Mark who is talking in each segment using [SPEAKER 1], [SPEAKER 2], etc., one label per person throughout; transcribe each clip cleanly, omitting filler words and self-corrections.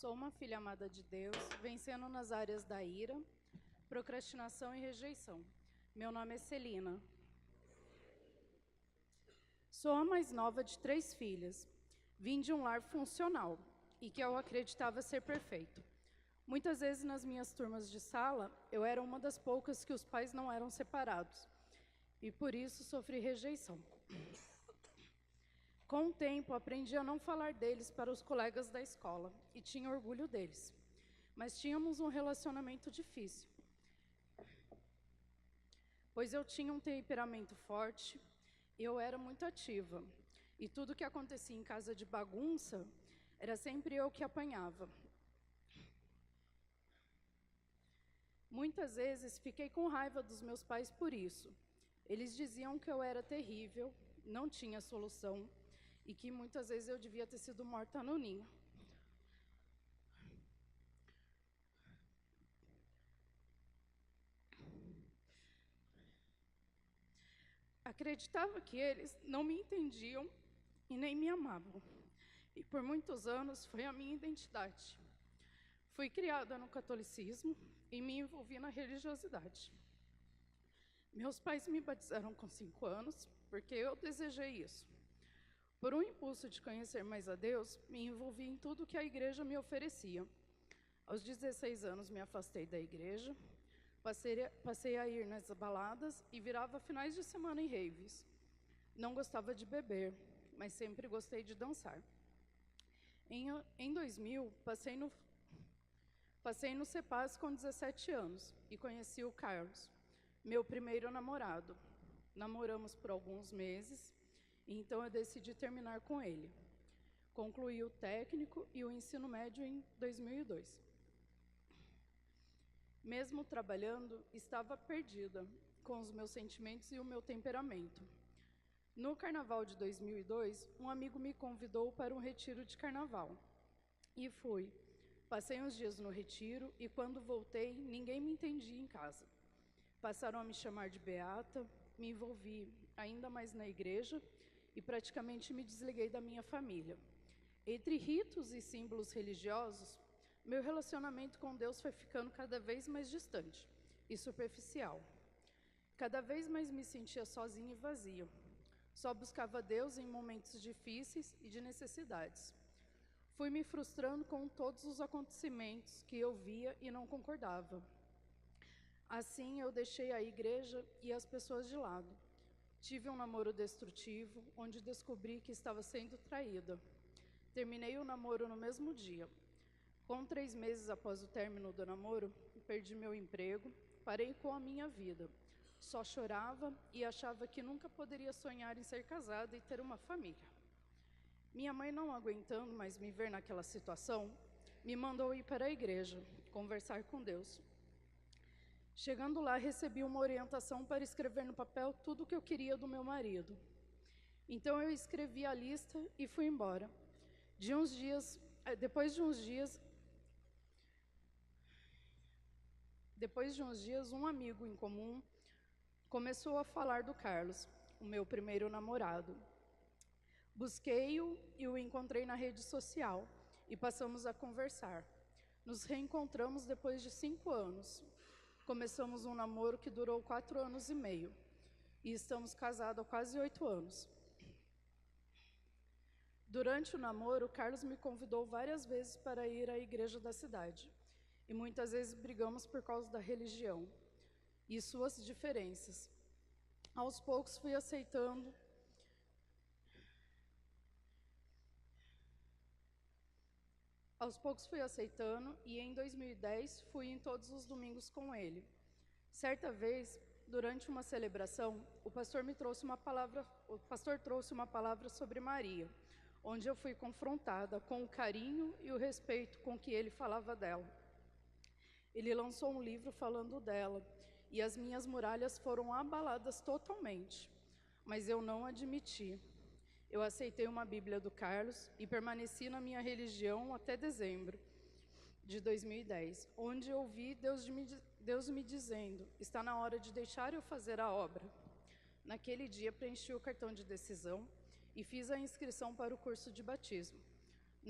[SPEAKER 1] Sou uma filha amada de Deus, vencendo nas áreas da ira, procrastinação e rejeição. Meu nome é Celina. Sou a mais nova de 3 filhas. Vim de um lar funcional e que eu acreditava ser perfeito. Muitas vezes nas minhas turmas de sala, eu era uma das poucas que os pais não eram separados e por isso sofri rejeição. Com o tempo, aprendi a não falar deles para os colegas da escola e tinha orgulho deles. Mas tínhamos um relacionamento difícil, pois eu tinha um temperamento forte, eu era muito ativa e tudo que acontecia em casa de bagunça era sempre eu que apanhava. Muitas vezes fiquei com raiva dos meus pais por isso. Eles diziam que eu era terrível, não tinha solução e que muitas vezes eu devia ter sido morta no ninho. Acreditava que eles não me entendiam e nem me amavam. E por muitos anos foi a minha identidade. Fui criada no catolicismo e me envolvi na religiosidade. Meus pais me batizaram com 5 anos porque eu desejei isso. Por um impulso de conhecer mais a Deus, me envolvi em tudo que a igreja me oferecia. Aos 16 anos me afastei da igreja, passei a ir nas baladas e virava finais de semana em raves. Não gostava de beber, mas sempre gostei de dançar. Em 2000, passei no CEPAS com 17 anos e conheci o Carlos, meu primeiro namorado. Namoramos por alguns meses, então eu decidi terminar com ele. Concluí o técnico e o ensino médio em 2002. Mesmo trabalhando, estava perdida com os meus sentimentos e o meu temperamento. No carnaval de 2002, um amigo me convidou para um retiro de carnaval. E fui. Passei uns dias no retiro e quando voltei, ninguém me entendia em casa. Passaram a me chamar de beata, me envolvi ainda mais na igreja e praticamente me desliguei da minha família. Entre ritos e símbolos religiosos, meu relacionamento com Deus foi ficando cada vez mais distante e superficial. Cada vez mais me sentia sozinha e vazia. Só buscava Deus em momentos difíceis e de necessidades. Fui me frustrando com todos os acontecimentos que eu via e não concordava. Assim, eu deixei a igreja e as pessoas de lado. Tive um namoro destrutivo, onde descobri que estava sendo traída. Terminei o namoro no mesmo dia. Com 3 meses após o término do namoro, perdi meu emprego, parei com a minha vida. Só chorava e achava que nunca poderia sonhar em ser casada e ter uma família. Minha mãe, não aguentando mais me ver naquela situação, me mandou ir para a igreja, conversar com Deus. Chegando lá, recebi uma orientação para escrever no papel tudo o que eu queria do meu marido. Então eu escrevi a lista e fui embora. Depois de uns dias, um amigo em comum começou a falar do Carlos, o meu primeiro namorado. Busquei-o e o encontrei na rede social e passamos a conversar. Nos reencontramos depois de 5 anos. Começamos um namoro que durou 4 anos e meio e estamos casados há quase 8 anos. Durante o namoro, Carlos me convidou várias vezes para ir à igreja da cidade e muitas vezes brigamos por causa da religião e suas diferenças. Aos poucos fui aceitando e em 2010 fui em todos os domingos com ele. Certa vez, durante uma celebração, o pastor trouxe uma palavra sobre Maria, onde eu fui confrontada com o carinho e o respeito com que ele falava dela. Ele lançou um livro falando dela e as minhas muralhas foram abaladas totalmente, mas eu não admiti. Eu aceitei uma Bíblia do Carlos e permaneci na minha religião até dezembro de 2010, onde ouvi Deus me dizendo: está na hora de deixar eu fazer a obra. Naquele dia preenchi o cartão de decisão e fiz a inscrição para o curso de batismo.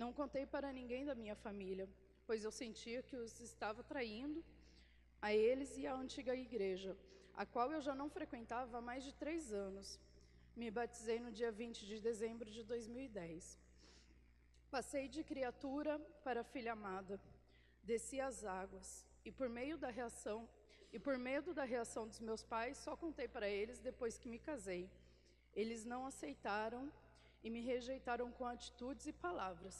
[SPEAKER 1] Não contei para ninguém da minha família, pois eu sentia que os estava traindo a eles e à antiga igreja, a qual eu já não frequentava há mais de 3 anos. Me batizei no dia 20 de dezembro de 2010. Passei de criatura para filha amada, desci as águas, e por meio da reação dos meus pais, só contei para eles depois que me casei. Eles não aceitaram e me rejeitaram com atitudes e palavras.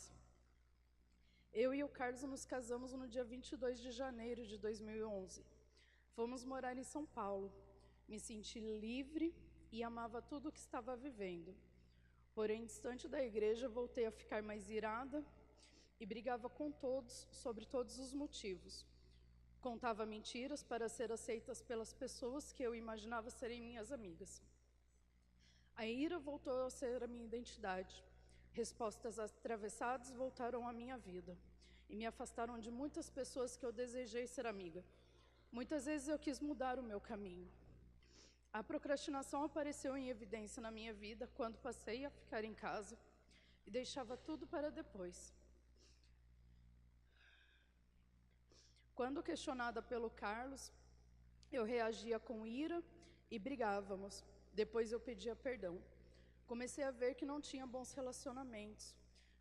[SPEAKER 1] Eu e o Carlos nos casamos no dia 22 de janeiro de 2011. Fomos morar em São Paulo. Me senti livre e amava tudo o que estava vivendo. Porém, distante da igreja, voltei a ficar mais irada e brigava com todos sobre todos os motivos. Contava mentiras para ser aceitas pelas pessoas que eu imaginava serem minhas amigas. A ira voltou a ser a minha identidade. Respostas atravessadas voltaram à minha vida e me afastaram de muitas pessoas que eu desejei ser amiga. Muitas vezes eu quis mudar o meu caminho. A procrastinação apareceu em evidência na minha vida quando passei a ficar em casa e deixava tudo para depois. Quando questionada pelo Carlos, eu reagia com ira e brigávamos. Depois eu pedia perdão. Comecei a ver que não tinha bons relacionamentos.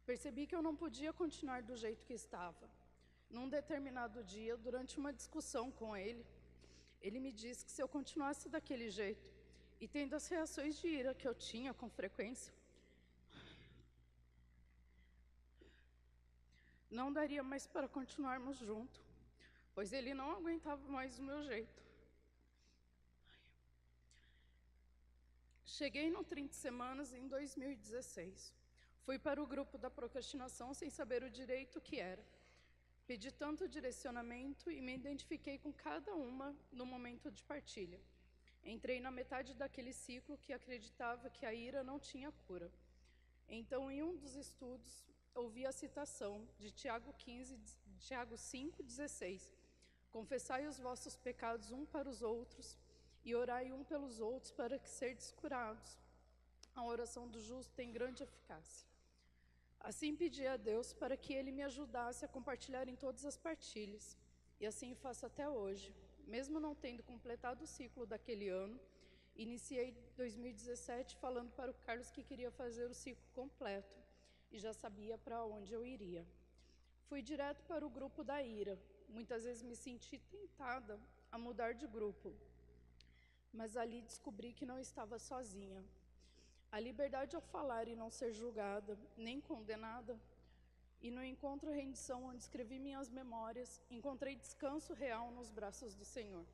[SPEAKER 1] Percebi que eu não podia continuar do jeito que estava. Num determinado dia, durante uma discussão com ele me disse que se eu continuasse daquele jeito, e tendo as reações de ira que eu tinha com frequência, não daria mais para continuarmos juntos, pois ele não aguentava mais o meu jeito. Cheguei no 30 semanas em 2016. Fui para o grupo da procrastinação sem saber o direito que era. Pedi tanto direcionamento e me identifiquei com cada uma no momento de partilha. Entrei na metade daquele ciclo que acreditava que a ira não tinha cura. Então, em um dos estudos, ouvi a citação de Tiago 5,16. Confessai os vossos pecados um para os outros e orai um pelos outros para que serdes curados. A oração do justo tem grande eficácia. Assim pedi a Deus para que Ele me ajudasse a compartilhar em todas as partilhas, e assim faço até hoje. Mesmo não tendo completado o ciclo daquele ano, iniciei 2017 falando para o Carlos que queria fazer o ciclo completo, e já sabia para onde eu iria. Fui direto para o grupo da ira. Muitas vezes me senti tentada a mudar de grupo, mas ali descobri que não estava sozinha. A liberdade ao falar e não ser julgada, nem condenada, e no encontro rendição onde escrevi minhas memórias, encontrei descanso real nos braços do Senhor,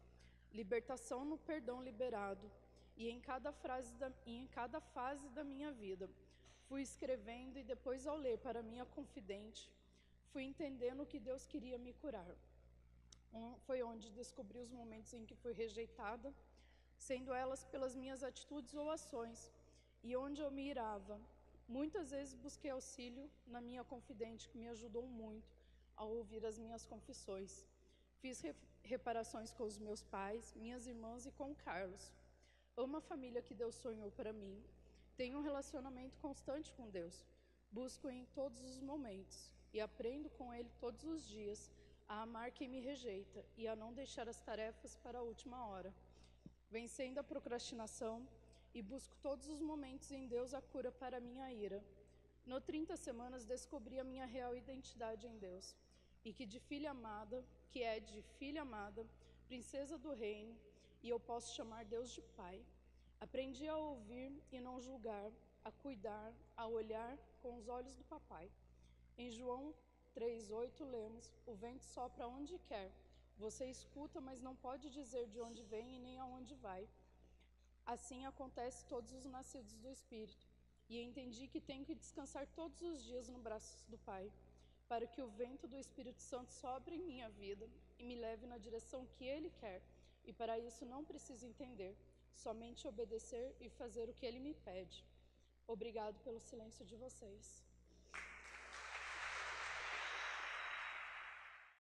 [SPEAKER 1] libertação no perdão liberado, e em cada fase da minha vida, fui escrevendo e depois ao ler para minha confidente, fui entendendo que Deus queria me curar. Foi onde descobri os momentos em que fui rejeitada, sendo elas pelas minhas atitudes ou ações, e onde eu me irava. Muitas vezes busquei auxílio na minha confidente, que me ajudou muito a ouvir as minhas confissões. Fiz reparações com os meus pais, minhas irmãs e com o Carlos. Amo a família que Deus sonhou para mim. Tenho um relacionamento constante com Deus. Busco em todos os momentos e aprendo com Ele todos os dias a amar quem me rejeita e a não deixar as tarefas para a última hora. Vencendo a procrastinação, e busco todos os momentos em Deus a cura para a minha ira. No 30 semanas descobri a minha real identidade em Deus, e que é de filha amada, princesa do reino, e eu posso chamar Deus de Pai. Aprendi a ouvir e não julgar, a cuidar, a olhar com os olhos do papai. Em João 3,8 lemos: o vento sopra onde quer. Você escuta, mas não pode dizer de onde vem e nem aonde vai. Assim acontece todos os nascidos do Espírito, e entendi que tenho que descansar todos os dias no braço do Pai, para que o vento do Espírito Santo sobre em minha vida e me leve na direção que Ele quer, e para isso não preciso entender, somente obedecer e fazer o que Ele me pede. Obrigado pelo silêncio de vocês.